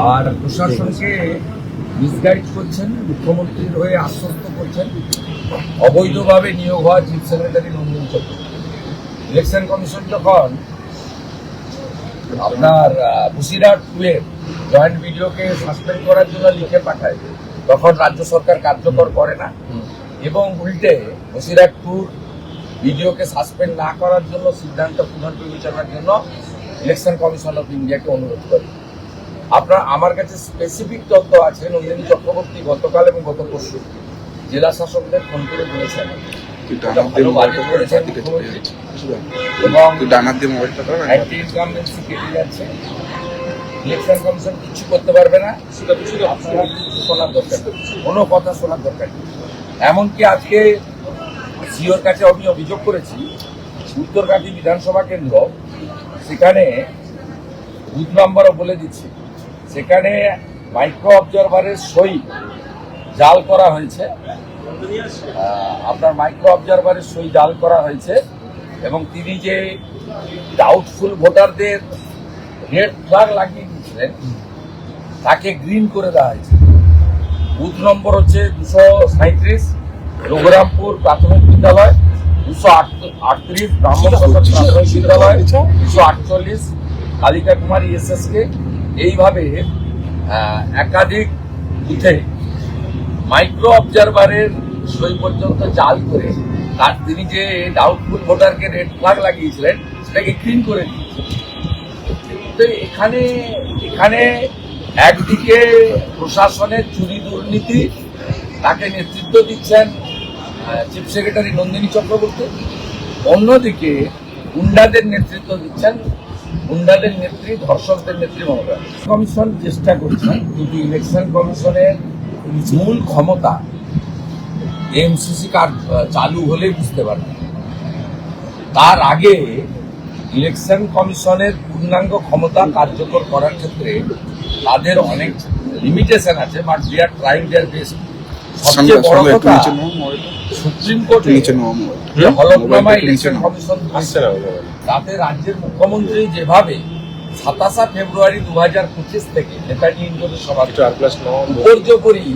আর প্রশাসনকে মিসগাইড করছেন, মুখ্যমন্ত্রীর হয়ে আশ্বস্ত করছেন। অবৈধভাবে নিয়োগ হওয়া chief secretary Nandini Chakraborty. Election commission যখন আপনার বসিরহাট 2-এর জয়েন্ট ভিডিওকে সাসপেন্ড করার জন্য লিখে পাঠায়, তখন রাজ্য সরকার কার্যকর করে না এবং উল্টে বসিরহাট 2 ভিডিওকে সাসপেন্ড না করার জন্য সিদ্ধান্ত পুনর্বিবেচনার জন্য ইলেকশন কমিশন অফ ইন্ডিয়াকে অনুরোধ করে। আমার কাছে স্পেসিফিক তথ্য আছে, নন্দিনী চক্রবর্তী গতকাল এবং গত পরশু জেলা শাসকদের ফোন করে বলেছেন ইলেকশন কমিশন কিছু করতে পারবে না, আপনারা কিছু শোনার দরকার, কোনো কথা শোনার দরকার নেই। এমনকি আজকে সিওর কাছে আমি অভিযোগ করেছি, উত্তরকাঠি বিধানসভা কেন্দ্র, সেখানে বুথ নম্বরও বলে দিচ্ছি, সেখানে মাইক্রো অবজারভারের সই জাল করা হয়েছে। আপনার মাইক্রো অবজারভারের সই জাল করা হয়েছে এবং তিনি যে ডাউটফুল ভোটারদের রেড ফ্ল্যাগ লাগিয়ে দিয়েছিলেন তাকে গ্রিন করে দেওয়া হয়েছে। বুথ নম্বর হচ্ছে 237, রঘুরামপুর প্রাথমিক বিদ্যালয়, 238 ব্রাহ্মণ সমাজ প্রাথমিক বিদ্যালয়, 248 কালিকা কুমারী এসএসকে। এইভাবে একাধিক বুথে মাইক্রো অবজারভারের সই পর্যন্ত জাল করে তার তিনি যে ডাউটফুল ভোটারকে রেড ফ্ল্যাগ লাগিয়েছিলেন সেটাকে ক্লিন করে দিয়েছে। তো এখানে একদিকে প্রশাসনের চুরি দুর্নীতি, তাকে নেতৃত্ব দিচ্ছেন চিফ সেক্রেটারি নন্দিনী চক্রবর্তী, অন্যদিকে গুন্ডাদের নেতৃত্ব দিচ্ছেন গুন্ডাদের নেত্রী, ধর্ষকদের নেত্রী মমতা। কমিশন চেষ্টা করছেন, কিন্তু ইলেকশন কমিশনের মূল ক্ষমতা এমসিসি কার্ড চালু হলে বুঝতে পারবেন। তার আগে ইলেকশন কমিশনের পূর্ণাঙ্গ ক্ষমতা কার্যকর করার ক্ষেত্রে তাদের অনেক লিমিটেশন আছে, but they are trying their best. সবচেয়ে বড় কথা, সুপ্রিম কোর্টে হলফনামা ইলেকশন কমিশন তাতে রাজ্যের মুখ্যমন্ত্রী যেভাবে 27 ফেব্রুয়ারি 2025 থেকে নেতাজি ইন্ডোরের সভা উপর্যুপরি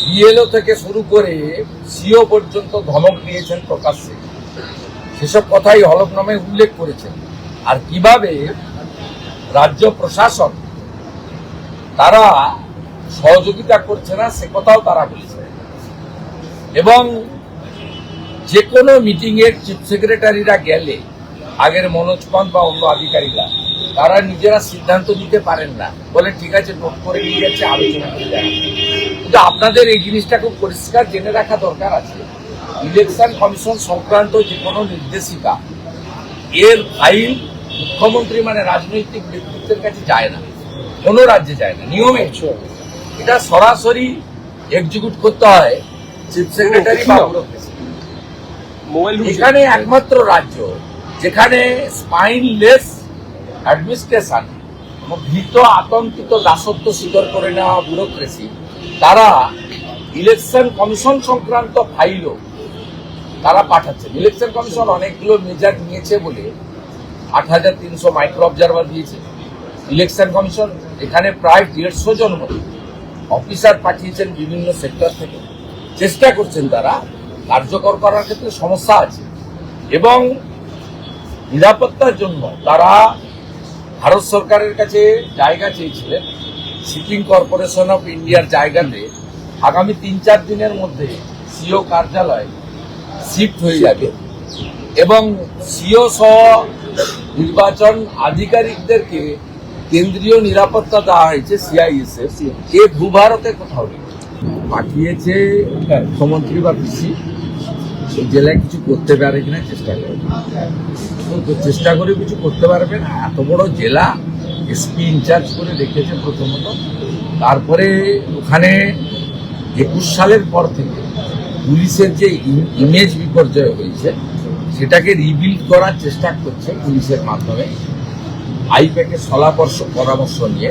বিএলও থেকে শুরু করে সিও পর্যন্ত ধমক দিয়েছেন প্রকাশ্যে, সেসব কথাই হলফনামায় উল্লেখ করেছেন। আর কিভাবে রাজ্য প্রশাসন তারা সহযোগিতা করছে না সে কথাও তারা বলেছে। এবং যে কোনো মিটিংয়ের চিফ সেক্রেটারিরা গেলে আগের মনোজ পান্ত বা অন্য আধিকারিকরা তারা নিজেরা সিদ্ধান্ত নিতে পারেন না, বলে ঠিক আছে নোট করে নিয়ে যাচ্ছে, আলোচনা করে যায়। কিন্তু আপনাদের এই জিনিসটা খুব পরিষ্কার জেনে রাখা দরকার আছে, ইলেকশন কমিশন সংক্রান্ত যে কোনো নির্দেশিকা এর ফাইল মুখ্যমন্ত্রী মানে রাজনৈতিক ব্যক্তিত্বের কাছে যায় না, কোনো রাজ্যে যায় না নিয়মে। এটা সরাসরি এক্সিকিউট করতে হয় চিফ সেক্রেটারি বা এখানে একমাত্র রাজ্য যেখানে স্পাইনলেস অ্যাডমিনিস্ট্রেশন, ভীত আতঙ্কিত দাসত্ব স্বীকার করে নেওয়া ব্যুরোক্রেসি, তারা ইলেকশন কমিশন সংক্রান্ত ফাইলও তারা পাঠাচ্ছেন। ইলেকশন কমিশন অনেকগুলো মেজার নিয়েছে বলে 8,300 মাইক্রো অবজারভার দিয়েছে। ইলেকশন কমিশন এখানে প্রায় 150 জন মতো অফিসার পাঠিয়েছেন বিভিন্ন সেক্টর থেকে, চেষ্টা করছেন তারা কার্যকর করার ক্ষেত্রে সমস্যা আছে। এবং নিরাপত্তার জন্য তারা ভারত সরকারের কাছে জায়গা চেয়েছিলেন, শিপিং কর্পোরেশন অফ ইন্ডিয়ার জায়গাতে আগামী 3-4 দিনের মধ্যে সিও কার্যালয় শিফট হয়ে যাবে এবং সিও সহ নির্বাচন আধিকারিকদেরকে কেন্দ্রীয় নিরাপত্তা দেওয়া হয়েছে সিআইএসএফ। এ ভূভারতে কোথাও নেই। পাঠিয়েছে মুখ্যমন্ত্রী বা পিসি, এই জেলায় কিছু করতে পারে কিনা চেষ্টা করে, চেষ্টা করে কিছু করতে পারবে না। এত বড় জেলা এসপি ইনচার্জ করে রেখেছে প্রথমত, তারপরে ওখানে 21 সালের পর থেকে পুলিশের যে ইমেজ বিপর্যয় হয়েছে সেটাকে রিবিল্ড করার চেষ্টা করছে পুলিশের মাধ্যমে, আইপ্যাকের পরামর্শ নিয়ে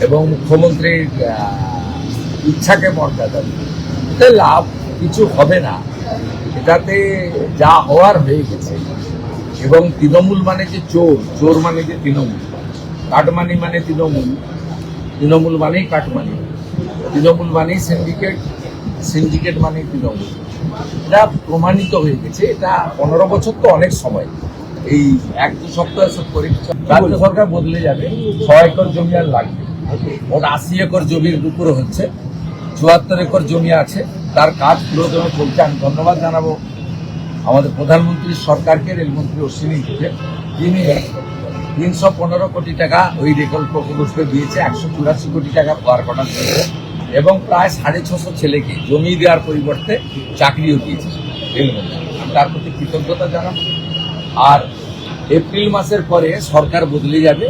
এবং মুখ্যমন্ত্রীর ইচ্ছাকে মর্যাদা দিয়ে। এতে লাভ কিছু হবে না, এটাতে যা হওয়ার হয়ে গেছে। এবং তৃণমূল মানে যে চোর, চোর মানে যে তৃণমূল, কাটমানি মানে তৃণমূল, তৃণমূল মানেই কাটমানি, তৃণমূল মানেই সিন্ডিকেট, সিন্ডিকেট মানেই তৃণমূল। এটা প্রমাণিত হয়ে গেছে। এটা 15 বছর তো অনেক সময়, এই 1-2 সপ্তাহ সব পরীক্ষা। রাজ্য সরকার বদলে যাবে, 6 একর জমি আর লাগবে। ওর 80 একর জমির উপরে হচ্ছে, 74 একর জমি আছে, তার কাজ পুরোদমে চলছে। আমি ধন্যবাদ জানাবো আমাদের প্রধানমন্ত্রী সরকারকে, রেলমন্ত্রী অশ্বিনীকে, যিনি 315 কোটি টাকা ওই রেকল প্রকল্পে দিয়েছে, 184 কোটি টাকা পাওয়ার কটা দিয়েছে এবং প্রায় 650 ছেলেকে জমি দেওয়ার পরিবর্তে চাকরিও দিয়েছে রেলমন্ত্রী। আমি তার প্রতি কৃতজ্ঞতা জানাবো। আর এপ্রিল মাসের পরে সরকার বদলে যাবে,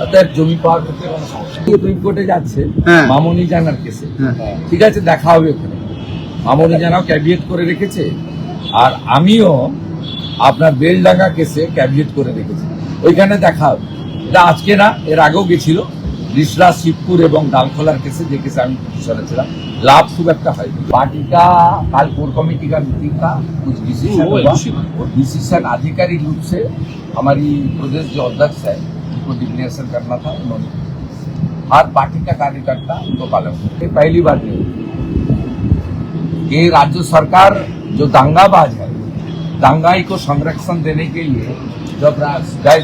অর্থাৎ জমি পাওয়ার ক্ষেত্রে কোনো সমস্যা নেই। সুপ্রিম কোর্টে যাচ্ছে মামনি জানার কেসে, ঠিক আছে, দেখা হবে ওখানে। মামনি জানাও ক্যাবিনেট করে রেখেছে, আর আমিও আপনার বেলডাঙ্গা কেসে ক্যাবিনেট করে রেখেছি, ওইখানে দেখা হবে। এটা আজকে না, এর আগেও গেছিল রিসরা, শিবপুর এবং ডালখোলার কেসে, যে কেসে আমি পিছনে ছিলাম। লাভ খুব একটা হয়। पार्टी का काल कोर कमेटी का मीटिंग का कुछ डिसीजन हुआ और डिसीजन आधिकारिक रूप से हमारी प्रदेश जो अध्यक्ष है उनको डिक्लेरेशन करना था, उन्होंने हर पार्टी का कार्यकर्ता उनको पालन किया। ये पहली बार नहीं हुई कि राज्य सरकार जो दंगाबाज है, दंगाई को संरक्षण देने के लिए जब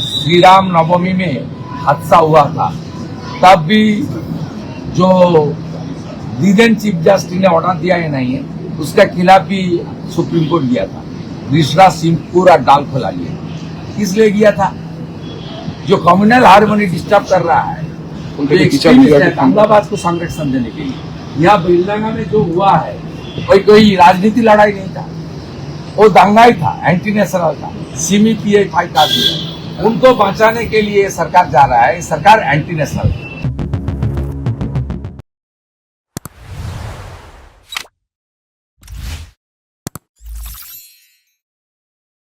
श्री राम नवमी में हादसा हुआ था, तब भी जो लीगल चीफ जस्टिस ने ऑर्डर दिया है नहीं है, उसके खिलाफ भी सुप्रीम कोर्ट गया था। रिसरा, सिंहपुर और डालखोला लिए इसलिए गया था जो कम्युनल हार्मनी डिस्टर्ब कर रहा है, दंगाबाज को संरक्षण देने के लिए। यहाँ बेलडंगा में जो हुआ है कोई राजनीति लड़ाई नहीं था, वो दंगा ही था, एंटी नेशनल था। सिमी PI 5 का उनको बचाने के लिए सरकार जा रहा है, सरकार एंटी नेशनल है।